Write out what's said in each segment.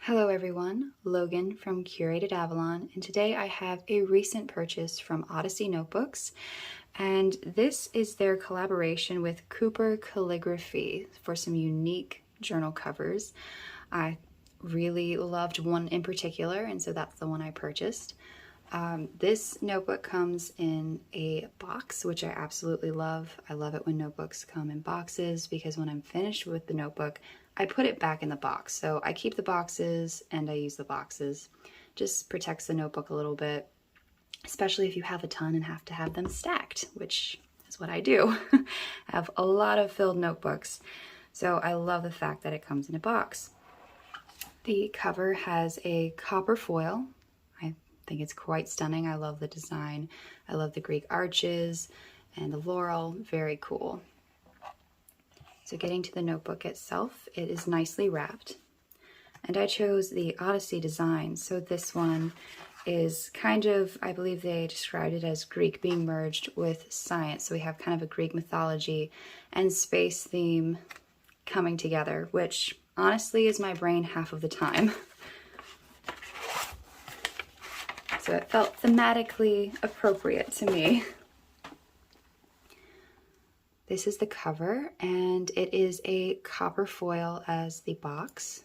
Hello everyone, Logan from Curated Avalon, and today I have a recent purchase from Odyssey Notebooks, and this is their collaboration with Cooper Calligraphy for some unique journal covers. I really loved one in particular, and so that's the one I purchased. This notebook comes in a box, which I absolutely love. I love it when notebooks come in boxes because when I'm finished with the notebook, I put it back in the box. So I keep the boxes and I use the boxes. Just protects the notebook a little bit, especially if you have a ton and have to have them stacked, which is what I do. I have a lot of filled notebooks. So I love the fact that it comes in a box. The cover has a copper foil. I think it's quite stunning. I love the design. I love the Greek arches and the laurel, very cool. So getting to the notebook itself, it is nicely wrapped. And I chose the Odyssey design. So this one is kind of, I believe they described it as Greek being merged with science. So we have kind of a Greek mythology and space theme coming together, which honestly is my brain half of the time. So it felt thematically appropriate to me. This is the cover, and it is a copper foil as the box.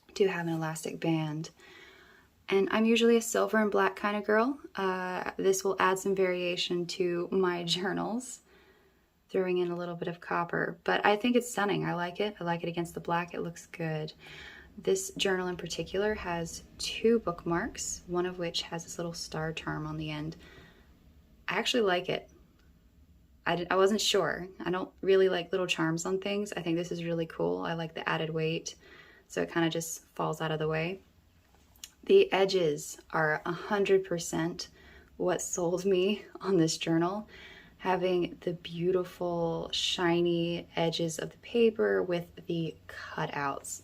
I do have an elastic band. And I'm usually a silver and black kind of girl. This will add some variation to my journals, throwing in a little bit of copper. But I think it's stunning. I like it. I like it against the black. It looks good. This journal in particular has two bookmarks, one of which has this little star charm on the end. I actually like it. I wasn't sure. I don't really like little charms on things. I think this is really cool. I like the added weight, so it kind of just falls out of the way. The edges are 100% what sold me on this journal. Having the beautiful shiny edges of the paper with the cutouts.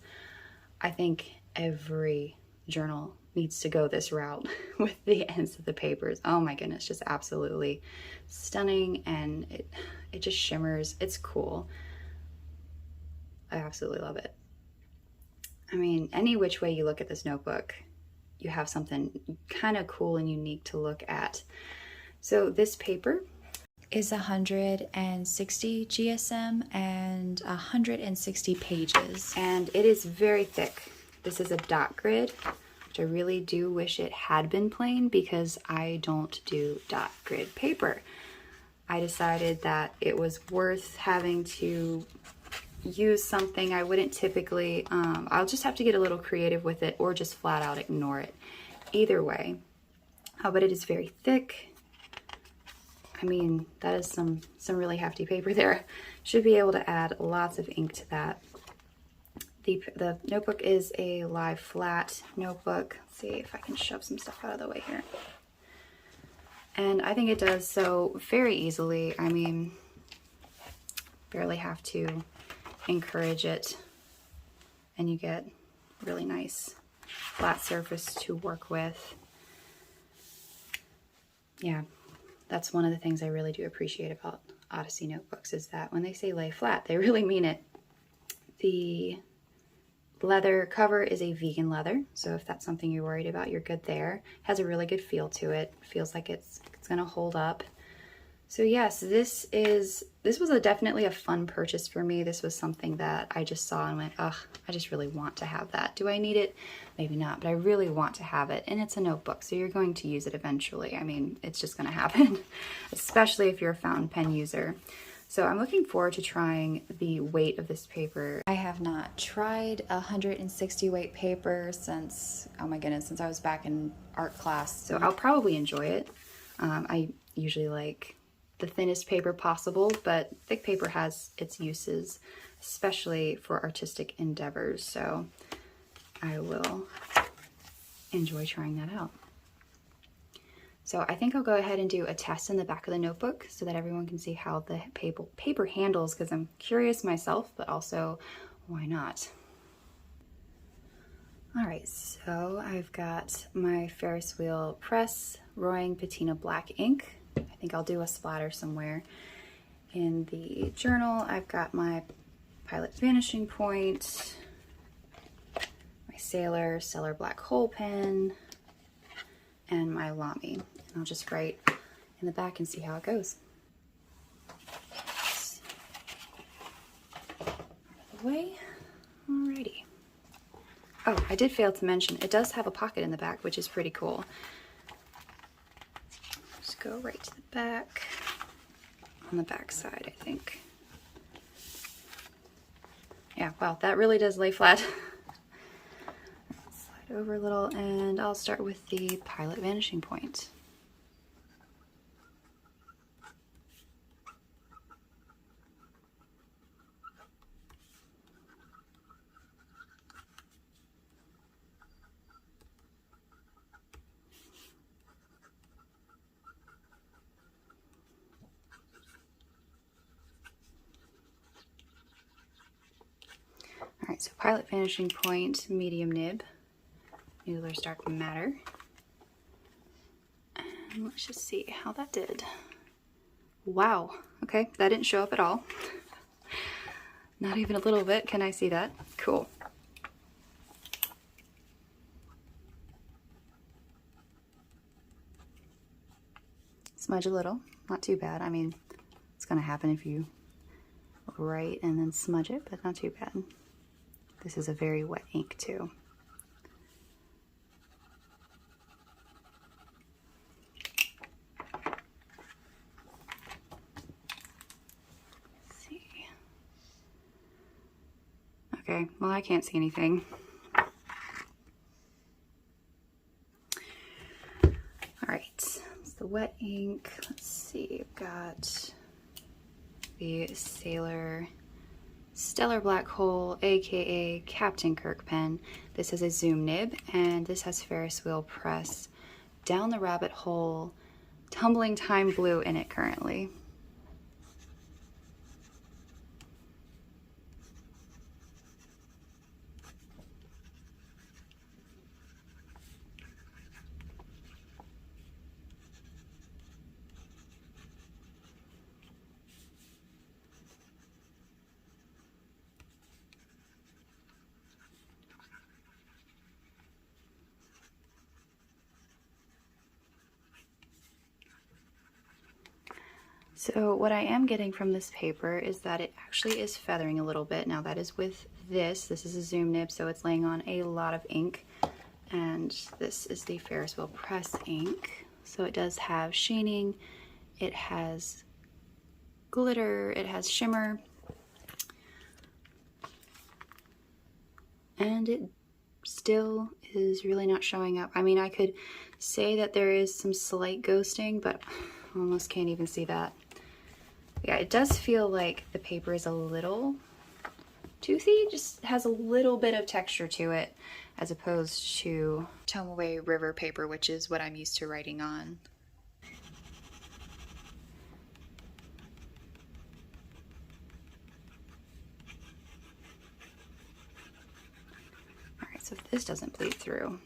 I think every journal needs to go this route with the ends of the papers. Oh my goodness, just absolutely stunning, and it just shimmers. It's cool. I absolutely love it. I mean, any which way you look at this notebook, you have something kind of cool and unique to look at. So this paper is 160 GSM and 160 pages, and it is very thick. This is a dot grid, which I really do wish it had been plain because I don't do dot grid paper. I decided that it was worth having to use something I wouldn't typically, I'll just have to get a little creative with it or just flat out ignore it. Either way, but it is very thick. I mean, that is some really hefty paper there. Should be able to add lots of ink to that. The notebook is a lie flat notebook. Let's see if I can shove some stuff out of the way here. And I think it does so very easily. I mean, barely have to encourage it, and you get really nice flat surface to work with. Yeah, that's one of the things I really do appreciate about Odyssey Notebooks is that when they say lay flat, they really mean it. The leather cover is a vegan leather, so if that's something you're worried about, you're good there. Has a really good feel to it. Feels like it's gonna hold up. So yes, this was definitely a fun purchase for me. This was something that I just saw and went, ugh, I just really want to have that. Do I need it? Maybe not, but I really want to have it. And it's a notebook, so you're going to use it eventually. I mean, it's just gonna happen, especially if you're a fountain pen user. So I'm looking forward to trying the weight of this paper. I have not tried 160 weight paper since, oh my goodness, since I was back in art class. So I'll probably enjoy it. I usually like the thinnest paper possible, but thick paper has its uses, especially for artistic endeavors. So I will enjoy trying that out. So I think I'll go ahead and do a test in the back of the notebook so that everyone can see how the paper handles, because I'm curious myself, but also why not? All right, so I've got my Ferris wheel press, Roaring Patina black ink. I think I'll do a splatter somewhere. In the journal, I've got my Pilot Vanishing point, my Stellar Black Hole pen, and my Lamy. And I'll just write in the back and see how it goes. Out of the way. Alrighty. Oh, I did fail to mention, it does have a pocket in the back, which is pretty cool. Just go right to the back, on the back side, I think. Yeah, wow, that really does lay flat. Slide over a little, and I'll start with the Pilot Vanishing Point. Alright, so Pilot Vanishing Point, medium nib, Noodler's Dark Matter. And let's just see how that did. Wow, okay, that didn't show up at all. Not even a little bit, can I see that? Cool. Smudge a little, not too bad. I mean, it's gonna happen if you write and then smudge it, but not too bad. This is a very wet ink too. Let's see. Okay, well, I can't see anything. All right, it's the wet ink. Let's see, I've got the Stellar Black Hole, aka Captain Kirk pen. This has a zoom nib, and this has Ferris wheel press down the rabbit hole, Tumbling Time Blue in it currently. So what I am getting from this paper is that it actually is feathering a little bit. Now that is with this. This is a zoom nib, so it's laying on a lot of ink. And this is the Ferris wheel press ink. So it does have sheening, it has glitter, it has shimmer. And it still is really not showing up. I mean, I could say that there is some slight ghosting, but I almost can't even see that. Yeah, it does feel like the paper is a little toothy, just has a little bit of texture to it, as opposed to Tomoe River paper, which is what I'm used to writing on. All right, so if this doesn't bleed through.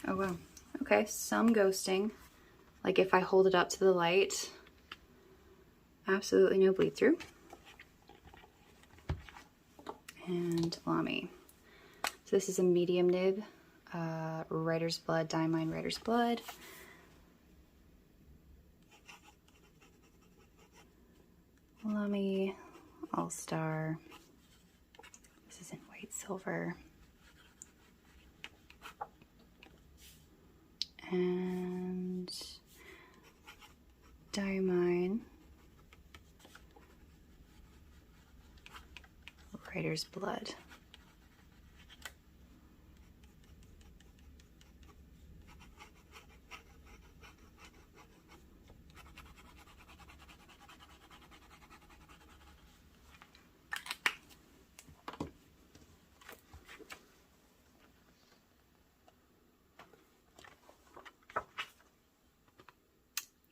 Oh wow, okay, some ghosting. Like if I hold it up to the light, absolutely no bleed through. And Lamy. So this is a medium nib, Writer's Blood, Diamine Writer's Blood. Lamy, All-Star. This is in white silver. And Diamine, Writer's Blood.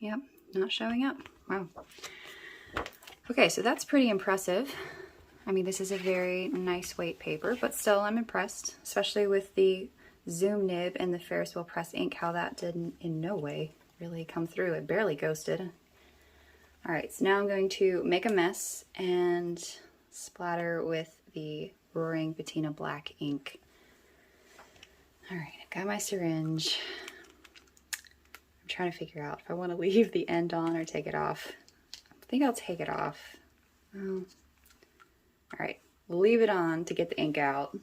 Yep, not showing up. Wow. Okay, so that's pretty impressive. I mean, this is a very nice weight paper, but still I'm impressed, especially with the zoom nib and the Ferris wheel press ink, how that did in no way really come through. It barely ghosted. All right, so now I'm going to make a mess and splatter with the Roaring Patina Black ink. All right, I've got my syringe. I'm trying to figure out if I want to leave the end on or take it off. I think I'll take it off. All right, we'll leave it on to get the ink out.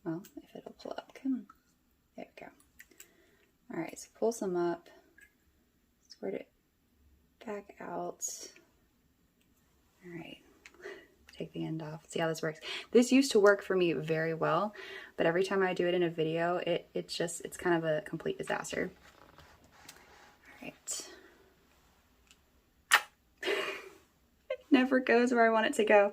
Well, if it'll pull up, come on. There we go. All right, so pull some up, squirt it back out. All right, take the end off. See how this works. This used to work for me very well, but every time I do it in a video, it's kind of a complete disaster. All right. It never goes where I want it to go.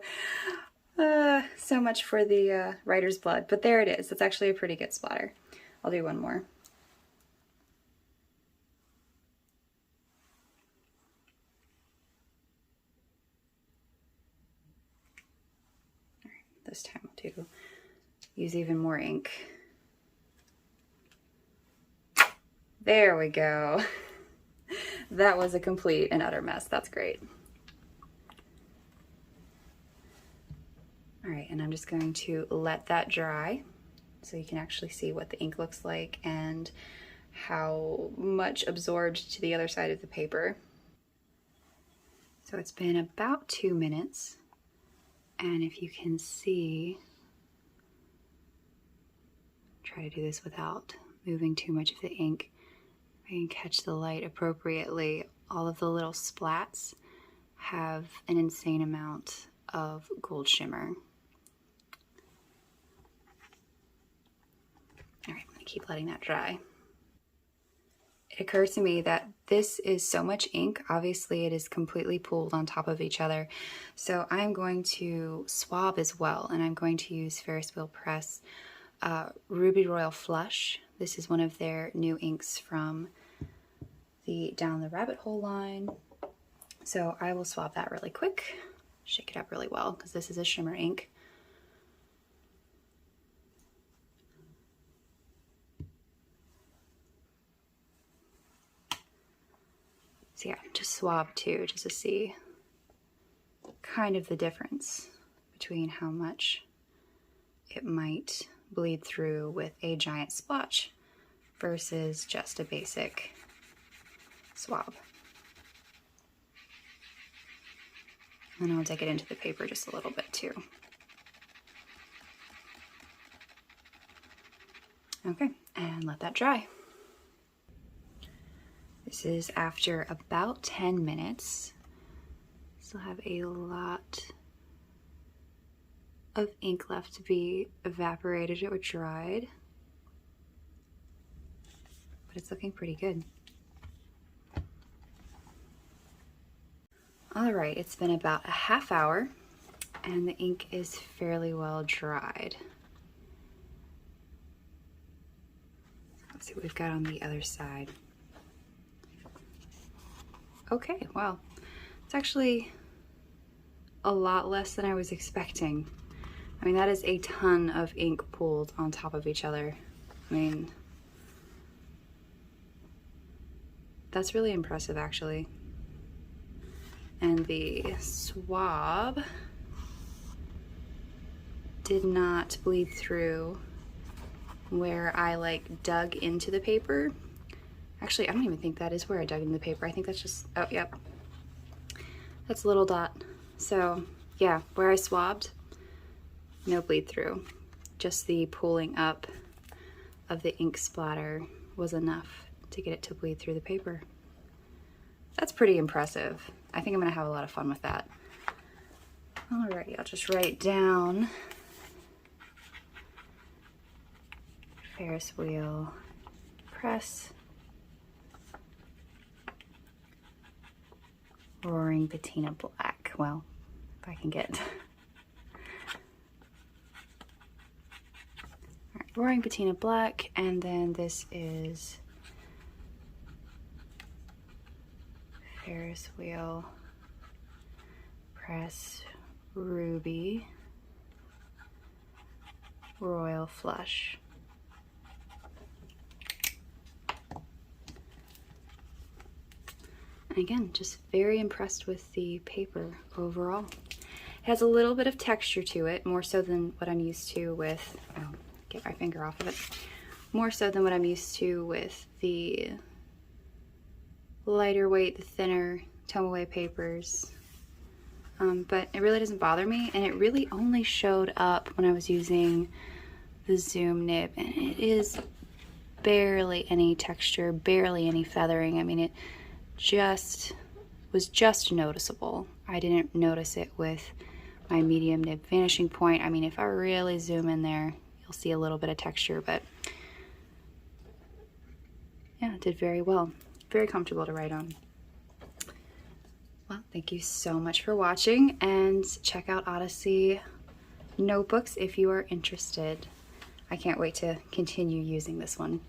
So much for the writer's blood, but there it is. It's actually a pretty good splatter. I'll do one more. All right, this time I'll use even more ink. There we go. That was a complete and utter mess. That's great. All right, and I'm just going to let that dry so you can actually see what the ink looks like and how much absorbed to the other side of the paper. So it's been about 2 minutes, and if you can see, try to do this without moving too much of the ink. I can catch the light appropriately. All of the little splats have an insane amount of gold shimmer. All right, I'm gonna keep letting that dry. It occurs to me that this is so much ink. Obviously, it is completely pooled on top of each other. So I'm going to swab as well, and I'm going to use Ferris Wheel Press Ruby Royal Flush. This is one of their new inks from the Down the Rabbit Hole line. So I will swab that really quick, shake it up really well, because this is a shimmer ink. So yeah, just swab too, just to see kind of the difference between how much it might bleed through with a giant splotch versus just a basic swab. And I'll dig it into the paper just a little bit too. Okay, and let that dry. This is after about 10 minutes. Still have a lot of ink left to be evaporated or dried, but it's looking pretty good. All right, it's been about a half hour and the ink is fairly well dried. Let's see what we've got on the other side. Okay, well, it's actually a lot less than I was expecting. I mean, that is a ton of ink pooled on top of each other. I mean, that's really impressive, actually. And the swab did not bleed through where I like dug into the paper. Actually, I don't even think that is where I dug into the paper. I think that's just, oh, yep. That's a little dot. So yeah, where I swabbed, no bleed through. Just the pulling up of the ink splatter was enough to get it to bleed through the paper. That's pretty impressive. I think I'm gonna have a lot of fun with that. Alrighty, I'll just write down Ferris wheel press Roaring Patina Black. Well, if I can get Roaring Patina Black, and then this is Ferris wheel press Ruby Royal Flush. Again, just very impressed with the paper overall. It has a little bit of texture to it, more so than what I'm used to with, oh, get my finger off of it, more so than what I'm used to with the lighter weight, the thinner tome away papers. But it really doesn't bother me, and it really only showed up when I was using the Zoom nib, and it is barely any texture, barely any feathering. I mean, it was just noticeable. I didn't notice it with my medium nib Vanishing point. I mean, if I really zoom in there, you'll see a little bit of texture, but yeah, it did very well. Very comfortable to write on. Well, thank you so much for watching, and check out Odyssey Notebooks if you are interested. I can't wait to continue using this one.